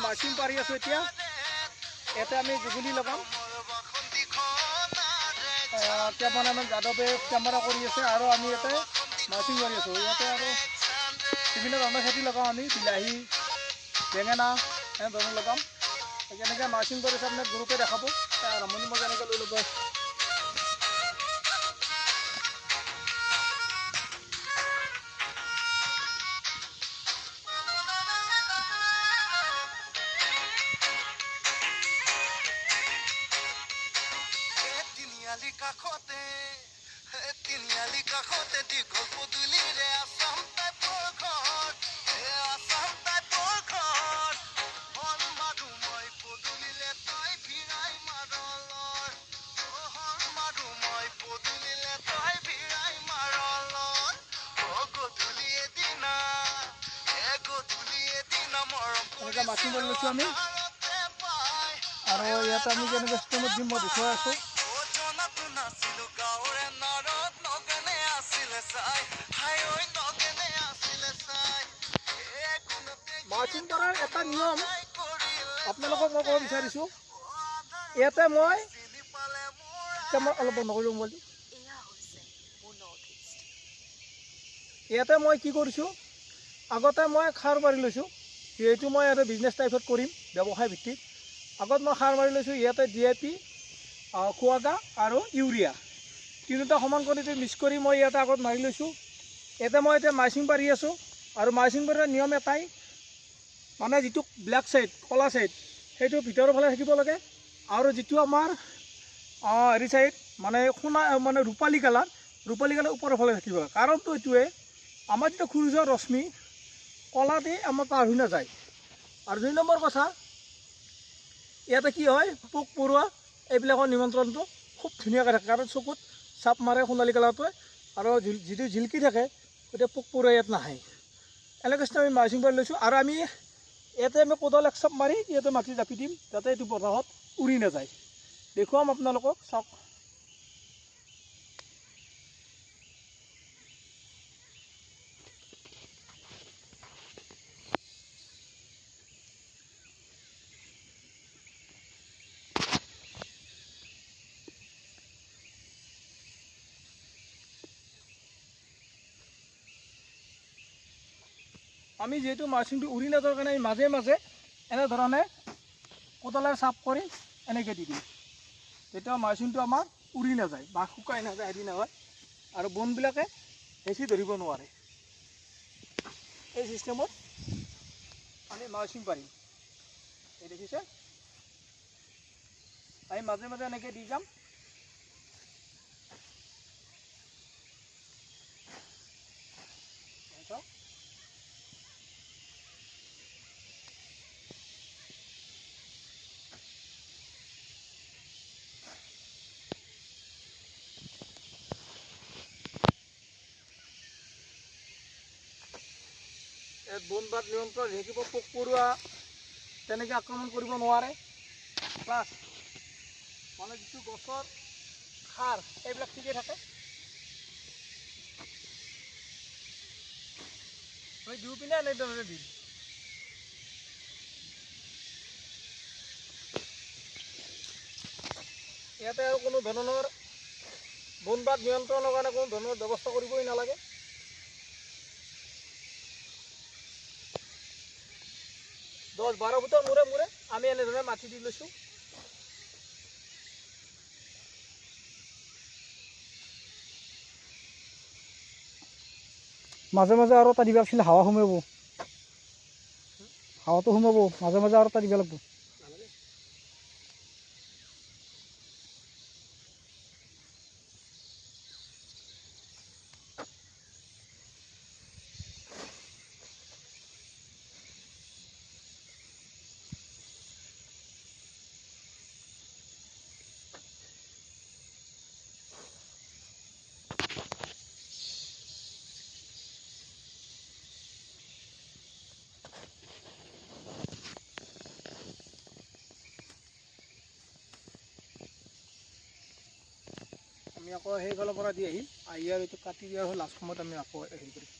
mushroom পাৰি আছোঁ এতিয়া ইয়াতে আমি জুগুলি লগাম কেমেৰামেন যাদৱে কেমেৰা কৰি আছে আৰু আমি ইয়াতে মাছৰুম কৰি আছোঁ ইয়াতে আৰু বিভিন্ন ধৰণৰ খেতি লগাওঁ আমি বিলাহী বেঙেনা এনেধৰণৰ লগাম কেনেকৈ মাছৰুম কৰিছে আপোনাক গ্ৰুপে দেখাব আৰম্ভণি মই কেনেকৈ লৈ ল'ব তিনিআলি কাষতে দীঘল পদূলিৰে আছাম টাইপৰ ঘৰ আছাম টাইপৰ ঘৰ হল মাৰো মই পদূলিলে তই ভিৰাই মাৰলৰ হল মাৰো মই পদূলিলে তই ভিৰাই মাৰলৰ গধূলি এদিনা মৰম এনেকৈ মাছৰুম কৰি লৈছোঁ আমি আৰু ইয়াতে আমি কেনেকৈ চিষ্টেমত দিম মই দেখুৱাই আছোঁ মাছৰুম কৰাৰ এটা নিয়ম আপোনালোকক মই ক'ব বিচাৰিছোঁ ইয়াতে মই অলপ বন্ধ কৰি দিওঁ ইয়াতে মই কি কৰিছোঁ আগতে মই সাৰ মাৰি লৈছোঁ যিহেতু মই ইয়াতে বিজনেছ টাইপত কৰিম ব্যৱসায় ভিত্তিত আগত মই সাৰ মাৰি লৈছোঁ ইয়াতে DAP কোৱাগা আৰু ইউৰিয়া তিনিটা সমান কৰি মিক্স কৰি মই ইয়াতে আগত মাৰি লৈছোঁ ইয়াতে মই এতিয়া মাছৰুম পাৰি আছোঁ আৰু মাছৰুম পাৰাৰ নিয়ম এটাই মানে যিটো ব্লেক চাইড কলা চাইড সেইটো ভিতৰৰ ফালে থাকিব লাগে আৰু যিটো আমাৰ হেৰি চাইড মানে সোণা মানে ৰূপালী কালাৰ ওপৰৰ ফালে থাকিব লাগে কাৰণটো এইটোৱে আমাৰ যিটো সূৰ্যৰ ৰশ্মি কলাতে আমাৰ পাৰ হৈ নাযায় আৰু 2 নম্বৰ কথা ইয়াতে কি হয় পোক পৰুৱা এইবিলাকৰ নিমন্ত্ৰণটো খুব ধুনীয়াকৈ থাকে কাৰণ চকুত চাপ মাৰে সোণালী কালাৰটোৱে আৰু যিটো জিলকি থাকে তেতিয়া পোক পৰুৱা ইয়াত নাহে এনেকৈ আমি মাছৰুম পাৰি লৈছোঁ আৰু আমি ইয়াতে আমি কোদাল এক চাপ মাৰি ইয়াতে মাটি জাপি দিম যাতে এইটো বতাহত উৰি নাযায় দেখুৱাম আপোনালোকক চাওক আমি যেহেতু মাছৰুমটো উৰি নাযাবৰ কাৰণে মাজে মাজে এনেধৰণে কোদালেৰে চাপ কৰি এনেকৈ দি দিম তেতিয়া মাছৰুমটো আমাৰ উৰি নাযায় বা শুকাই নাযায় হেৰি নহয় আৰু বনবিলাকে হেঁচি ধৰিব নোৱাৰে এই চিষ্টেমত আমি মাছৰুম পাৰিম এই দেখিছে আমি মাজে মাজে এনেকৈ দি যাম বনবাদ নিয়ন্ত্ৰণ থাকিব পোক পৰুৱা তেনেকৈ আক্ৰমণ কৰিব নোৱাৰে প্লাছ মানে যিটো গছৰ সাৰ এইবিলাক ঠিকে থাকে আমি দিওঁ পিনে এনেধৰণে দিম ইয়াতে আৰু কোনো ধৰণৰ বনবাদ নিয়ন্ত্ৰণৰ কাৰণে কোনো ধৰণৰ ব্যৱস্থা কৰিবই নালাগে 10-12 ফুটৰ মূৰে মূৰে আমি এনেধৰণে মাটি দি লৈছোঁ মাজে মাজে আৰু এটা দিবা আছিল হাৱা সোমাব হাৱাটো সোমাব মাজে মাজে আৰু এটা দিব লাগিব আমি আকৌ সেইফালৰ পৰা দি আহিম আহি আৰু এইটো কাটি দিয়াৰ লাষ্ট সময়ত আমি আকৌ হেৰি কৰিম